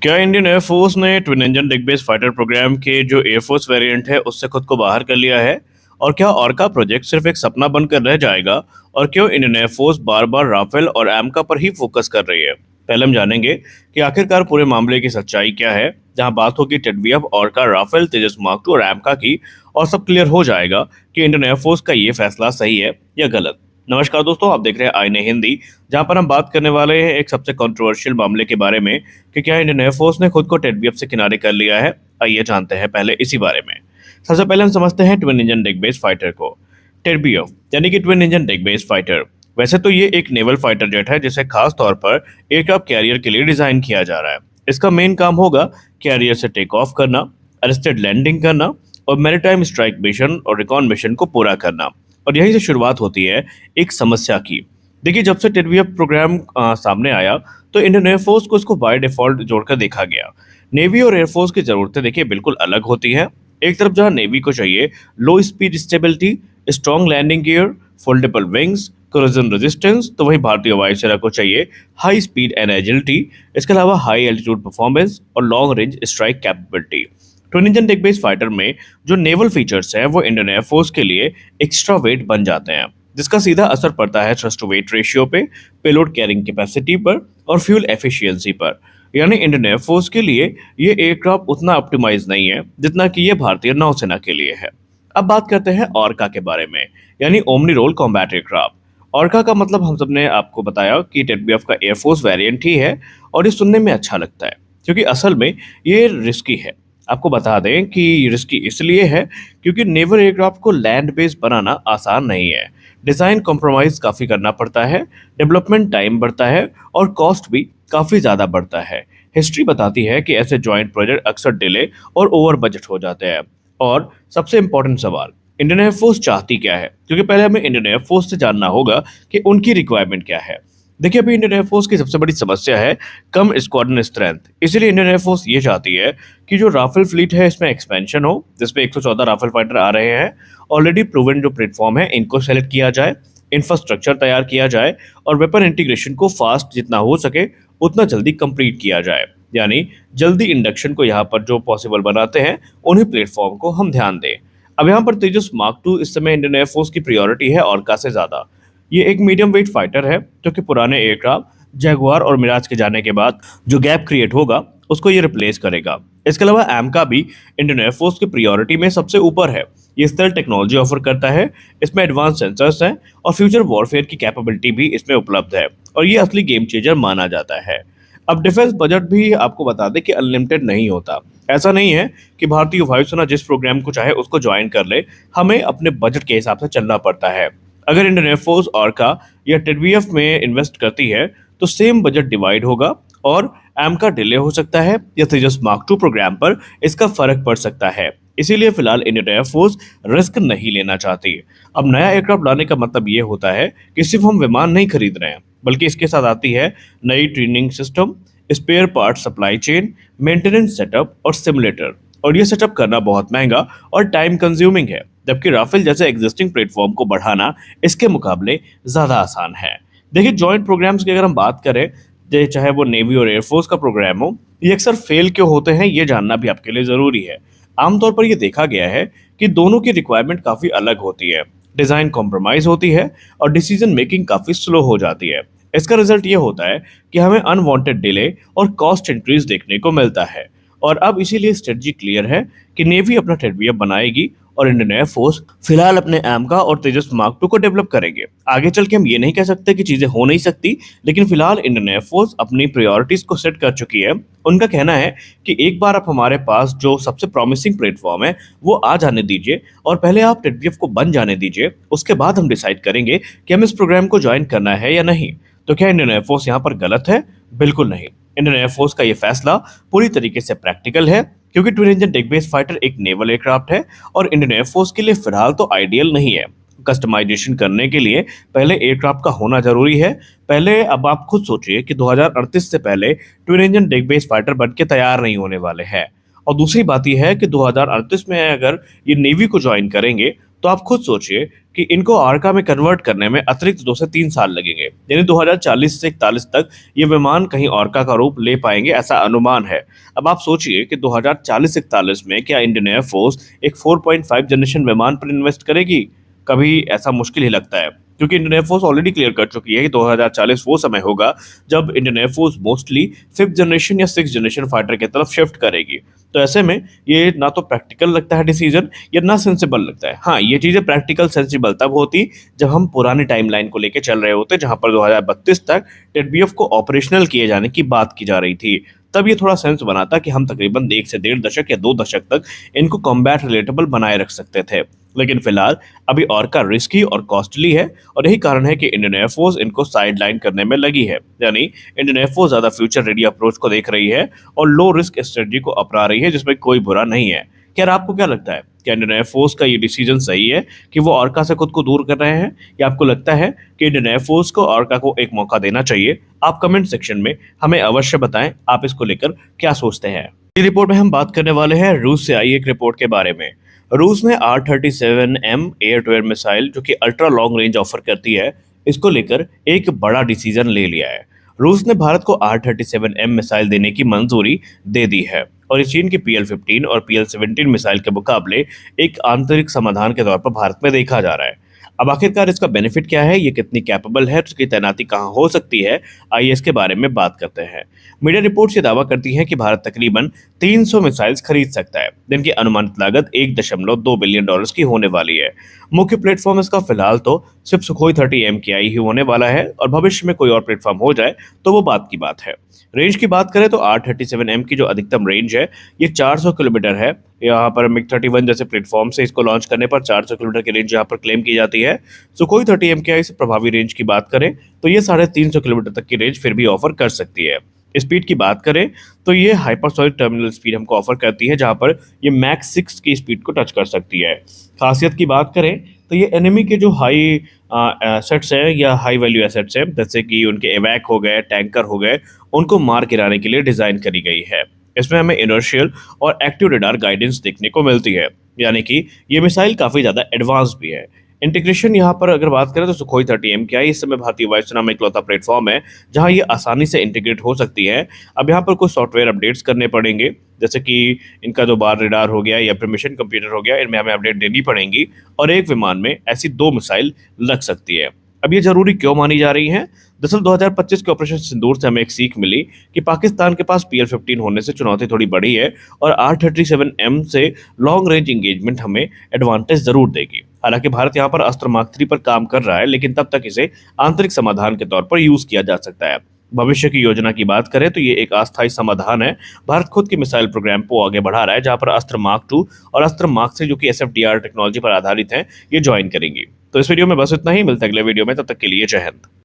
क्या Indian air force ने twin engine deck based fighter programme के जो एयरफोर्स वेरिएंट है उससे खुद को बाहर कर लिया है? और क्या ऑर्का प्रोजेक्ट सिर्फ एक सपना बनकर रह जाएगा? और क्यों इंडियन एयरफोर्स बार बार राफेल और एमका पर ही फोकस कर रही है? पहले हम जानेंगे कि आखिरकार पूरे मामले की सच्चाई क्या है। जहां बात होगी TEDBF, ORCA, Rafale, Tejas Mark two और एमका की, और सब क्लियर हो जाएगा कि इंडियन एयरफोर्स का ये फैसला सही है या गलत। नमस्कार दोस्तों, आप देख रहे हैं आईने हिंदी, जहां पर हम बात करने वाले हैं एक सबसे कंट्रोवर्शियल मामले के बारे में कि क्या इंडियन एयरफोर्स ने खुद को टेडबीएफ से किनारे कर लिया है। आइए जानते हैं पहले इसी बारे में। सबसे पहले हम समझते हैं twin engine deck based fighter को। टेडबीएफ यानी कि twin engine deck based fighter, वैसे तो ये एक नेवल फाइटर जेट है जिसे खास तौर पर एयरक्राफ्ट कैरियर के लिए डिजाइन किया जा रहा है। इसका मेन काम होगा कैरियर से टेक ऑफ करना, अरेस्टेड लैंडिंग करना और मैरीटाइम स्ट्राइक मिशन और रिकॉन मिशन को पूरा करना। और यहीं से शुरुआत होती है एक समस्या की। देखिए, जब से टेडबीएफ प्रोग्राम सामने आया तो इंडियन एयरफोर्स को इसको बाय डिफॉल्ट जोड़कर देखा गया। नेवी और एयरफोर्स की जरूरतें देखिए बिल्कुल अलग होती हैं। एक तरफ जहां नेवी को चाहिए low speed stability, strong landing gear, foldable wings, corrosion resistance, तो वहीं भारतीय वायुसेना को चाहिए हाई स्पीड एंड एजिलिटी, इसके अलावा हाई एल्टीट्यूड परफॉर्मेंस और long range strike capability. Twin engine deck based fighter में जो नेवल फीचर्स हैं वो इंडियन एयरफोर्स के लिए एक्स्ट्रा वेट बन जाते हैं, जिसका सीधा असर पड़ता है थ्रस्ट टू वेट रेशियो पे, पेलोड कैरिंग कैपेसिटी पर और फ्यूल एफिशिएंसी पर। यानी इंडियन एयरफोर्स के लिए ये एयरक्राफ्ट उतना ऑप्टिमाइज नहीं है जितना कि ये भारतीय नौसेना के लिए है। अब बात करते हैं ऑर्का के बारे में, यानी omni role combat aircraft. ORCA का मतलब हम सबने आपको बताया कि टेडबीएफ का एयरफोर्स वेरिएंट ही है, और ये सुनने में अच्छा लगता है क्योंकि असल में ये रिस्की है। आपको बता दें कि रिस्की इसलिए है क्योंकि नेवल एयरक्राफ्ट को लैंड बेस बनाना आसान नहीं है। डिज़ाइन कॉम्प्रोमाइज़ काफ़ी करना पड़ता है, डेवलपमेंट टाइम बढ़ता है और कॉस्ट भी काफ़ी ज़्यादा बढ़ता है। हिस्ट्री बताती है कि ऐसे जॉइंट प्रोजेक्ट अक्सर डिले और ओवर बजट हो जाते हैं। और सबसे इम्पोर्टेंट सवाल, इंडियन एयरफोर्स चाहती क्या है? क्योंकि पहले हमें इंडियन एयरफोर्स से जानना होगा कि उनकी रिक्वायरमेंट क्या है। देखिए, अभी इंडियन एयरफोर्स की सबसे बड़ी समस्या है कम स्क्वाड्रन स्ट्रेंथ। इसीलिए इंडियन एयरफोर्स ये चाहती है कि जो राफेल फ्लीट है इसमें एक्सपेंशन हो, जिसमें 114 राफेल फाइटर आ रहे हैं। ऑलरेडी प्रूवन जो प्लेटफॉर्म है इनको सेलेक्ट किया जाए, इंफ्रास्ट्रक्चर तैयार किया जाए और वेपन इंटीग्रेशन को फास्ट जितना हो सके उतना जल्दी कंप्लीट किया जाए। यानी जल्दी इंडक्शन को यहाँ पर जो पॉसिबल बनाते हैं उन्हीं प्लेटफॉर्म को हम ध्यान दें। अब यहाँ पर तेजस मार्क टू इस समय इंडियन एयरफोर्स की प्रायोरिटी है ऑर्का से ज़्यादा। ये एक मीडियम वेट फाइटर है जो कि पुराने एयरक्राफ्ट जैगुआर और मिराज के जाने के बाद जो गैप क्रिएट होगा उसको ये रिप्लेस करेगा। इसके अलावा एमका भी इंडियन एयरफोर्स की प्रायोरिटी में सबसे ऊपर है। ये स्टेल्थ टेक्नोलॉजी ऑफर करता है, इसमें एडवांस सेंसर्स हैं और फ्यूचर वॉरफेयर की कैपेबिलिटी भी इसमें उपलब्ध है, और ये असली गेम चेंजर माना जाता है। अब डिफेंस बजट भी आपको बता दें कि अनलिमिटेड नहीं होता। ऐसा नहीं है कि भारतीय वायुसेना जिस प्रोग्राम को चाहे उसको ज्वाइन कर ले, हमें अपने बजट के हिसाब से चलना पड़ता है। अगर इंडियन एयरफोर्स ऑर्का या टेडबीएफ में इन्वेस्ट करती है तो सेम बजट डिवाइड होगा और एमका डिले हो सकता है या तेजस मार्क टू प्रोग्राम पर इसका फर्क पड़ सकता है। इसीलिए फिलहाल इंडियन एयरफोर्स रिस्क नहीं लेना चाहती। अब नया एयरक्राफ्ट लाने का मतलब ये होता है कि सिर्फ हम विमान नहीं खरीद रहे हैं, बल्कि इसके साथ आती है नई training system, spare part supply chain, maintenance setup और सिमुलेटर। और ये सेटअप करना बहुत महंगा और टाइम कंज्यूमिंग है, जबकि राफेल जैसे एग्जिस्टिंग प्लेटफॉर्म को बढ़ाना इसके मुकाबले ज़्यादा आसान है। देखिए, जॉइंट प्रोग्राम्स की अगर हम बात करें, चाहे वो नेवी और एयरफोर्स का प्रोग्राम हो, ये अक्सर फेल क्यों होते हैं ये जानना भी आपके लिए ज़रूरी है। आमतौर पर ये देखा गया है कि दोनों की रिक्वायरमेंट काफ़ी अलग होती है, डिज़ाइन कॉम्प्रोमाइज़ होती है और डिसीजन मेकिंग काफ़ी स्लो हो जाती है। इसका रिजल्ट ये होता है कि हमें अनवांटेड डिले और कॉस्ट इंक्रीज देखने को मिलता है। और अब इसीलिए स्ट्रेटजी क्लियर है कि नेवी अपना टेडबीएफ बनाएगी और इंडियन एयरफोर्स फिलहाल अपने एमका और तेजस मार्क टू को डेवलप करेंगे। आगे चल के हम ये नहीं कह सकते कि चीज़ें हो नहीं सकती, लेकिन फिलहाल इंडियन एयरफोर्स अपनी प्रायोरिटीज़ को सेट कर चुकी है। उनका कहना है कि एक बार आप हमारे पास जो सबसे प्रॉमिसिंग प्लेटफॉर्म है वो आ जाने दीजिए और पहले आप टेडबीएफ को बन जाने दीजिए, उसके बाद हम डिसाइड करेंगे कि हम इस प्रोग्राम को ज्वाइन करना है या नहीं। तो क्या इंडियन एयरफोर्स यहाँ पर गलत है? बिल्कुल नहीं। इंडियन एयरफोर्स का ये फैसला पूरी तरीके से प्रैक्टिकल है, क्योंकि twin engine deck based fighter एक नेवल एयरक्राफ्ट है और इंडियन एयरफोर्स के लिए फिलहाल तो आइडियल नहीं है। कस्टमाइजेशन करने के लिए पहले एयरक्राफ्ट का होना जरूरी है। पहले अब आप खुद सोचिए कि 2038 से पहले twin engine deck based fighter बन के तैयार नहीं होने वाले हैं। और दूसरी बात ये है कि 2038 में अगर ये नेवी को ज्वाइन करेंगे तो आप खुद सोचिए कि इनको आर्का में कन्वर्ट करने में अतिरिक्त 2 से 3 साल लगेंगे, यानी 2040 से 41 तक ये विमान कहीं आर्का का रूप ले पाएंगे, ऐसा अनुमान है। अब आप सोचिए कि 2040-41 में क्या इंडियन एयरफोर्स एक 4.5 जनरेशन विमान पर इन्वेस्ट करेगी? कभी ऐसा मुश्किल ही लगता है, क्योंकि इंडियन एयरफोर्स ऑलरेडी क्लियर कर चुकी है कि 2040 वो समय होगा जब Indian air force mostly 5th generation या 6th जनरेशन फाइटर की तरफ शिफ्ट करेगी। तो ऐसे में ये ना तो प्रैक्टिकल लगता है डिसीजन, या ना सेंसिबल लगता है। हाँ, ये चीजें प्रैक्टिकल सेंसिबल तब होती जब हम पुरानी टाइमलाइन को लेकर चल रहे होते, जहां पर 2032 तक टेडबीएफ को ऑपरेशनल किए जाने की बात की जा रही थी। तब ये थोड़ा सेंस बनाता कि हम तकरीबन 1 से 1.5 दशक या 2 दशक तक इनको कॉम्बैट रिलेटेबल बनाए रख सकते थे। लेकिन फिलहाल अभी ऑर्का रिस्की और कॉस्टली है, और यही कारण है कि इंडियन एयरफोर्स इनको साइडलाइन करने में लगी है। यानी इंडियन एयरफोर्स ज्यादा फ्यूचर रेडी अप्रोच को देख रही है और लो रिस्क स्ट्रेटजी को अपना रही है, जिसमें कोई बुरा नहीं है। क्या आपको क्या लगता है, क्या इंडियन एयरफोर्स का ये डिसीजन सही है कि वो ऑर्का से खुद को दूर कर रहे हैं, या आपको लगता है कि इंडियन एयरफोर्स को ऑर्का को एक मौका देना चाहिए? आप कमेंट सेक्शन में हमें अवश्य बताएं आप इसको लेकर क्या सोचते हैं। इस रिपोर्ट में हम बात करने वाले हैं रूस से आई एक रिपोर्ट के बारे में। रूस ने R-37M air to air missile, जो कि अल्ट्रा लॉन्ग रेंज ऑफर करती है, इसको लेकर एक बड़ा डिसीजन ले लिया है। रूस ने भारत को R-37M मिसाइल देने की मंजूरी दे दी है, और ये चीन की PL-15 और PL-17 मिसाइल के मुकाबले एक आंतरिक समाधान के तौर पर भारत में देखा जा रहा है। अब आखिरकार इसका बेनिफिट क्या है, ये कितनी कैपेबल है, उसकी तैनाती कहाँ हो सकती है, आइए इसके बारे में बात करते हैं। मीडिया रिपोर्ट्स ये दावा करती हैं कि भारत तकरीबन 300 मिसाइल्स खरीद सकता है, जिनकी अनुमानित लागत $1.2 बिलियन की होने वाली है। मुख्य प्लेटफॉर्म इसका फिलहाल तो सिर्फ सुखोई 30 MKI ही होने वाला है, और भविष्य में कोई और प्लेटफॉर्म हो जाए तो वो बात की बात है। रेंज की बात करें तो R-37M की जो अधिकतम रेंज है ये 400 किलोमीटर है। यहाँ पर MiG-31 जैसे प्लेटफॉर्म से इसको लॉन्च करने पर 400 किलोमीटर की रेंज यहाँ पर क्लेम की जाती है। सुखोई 30 MKI से प्रभावी रेंज की बात करें तो ये 350 किलोमीटर तक की रेंज फिर भी ऑफर कर सकती है। स्पीड की बात करें तो ये हाइपरसोनिक टर्मिनल स्पीड हमको ऑफर करती है, जहां पर ये मैक्स 6 की स्पीड को टच कर सकती है। खासियत की बात करें तो ये एनिमी के जो हाई एसेट्स हैं या हाई वैल्यू एसेट्स हैं, जैसे कि उनके एवैक हो गए, टैंकर हो गए, उनको मार गिराने के लिए डिजाइन करी गई है। इसमें हमें इनर्शियल और एक्टिव रेडार गाइडेंस देखने को मिलती है, यानी कि ये मिसाइल काफी ज्यादा एडवांस भी है। इंटीग्रेशन यहाँ पर अगर बात करें तो सुखोई 30 MKI इस समय भारतीय वायुसेना में इकलौता प्लेटफॉर्म है जहाँ ये आसानी से इंटीग्रेट हो सकती है। अब यहाँ पर कुछ सॉफ्टवेयर अपडेट्स करने पड़ेंगे, जैसे कि इनका जो बार रेडार हो गया या फिर मिशन कंप्यूटर हो गया, इनमें हमें अपडेट देनी पड़ेंगी, और एक विमान में ऐसी 2 मिसाइल लग सकती है। अब ये जरूरी क्यों मानी जा रही है? दरअसल 2025 के ऑपरेशन सिंदूर से हमें एक सीख मिली कि पाकिस्तान के पास PL-15 होने से चुनौती थोड़ी बड़ी है, और R-37M से लॉन्ग रेंज इंगेजमेंट हमें एडवांटेज जरूर देगी। हालांकि भारत यहाँ पर अस्त्र मार्क 3 पर काम कर रहा है, लेकिन तब तक इसे आंतरिक समाधान के तौर पर यूज किया जा सकता है। भविष्य की योजना की बात करें तो ये एक अस्थायी समाधान है। भारत खुद के मिसाइल प्रोग्राम को आगे बढ़ा रहा है, जहां पर अस्त्र मार्क 2 और अस्त्र मार्क 3 जो कि SFDR टेक्नोलॉजी पर आधारित हैं, ये ज्वाइन करेंगी। तो इस वीडियो में बस इतना ही, मिलता है अगले वीडियो में, तब तक के लिए जय हिंद।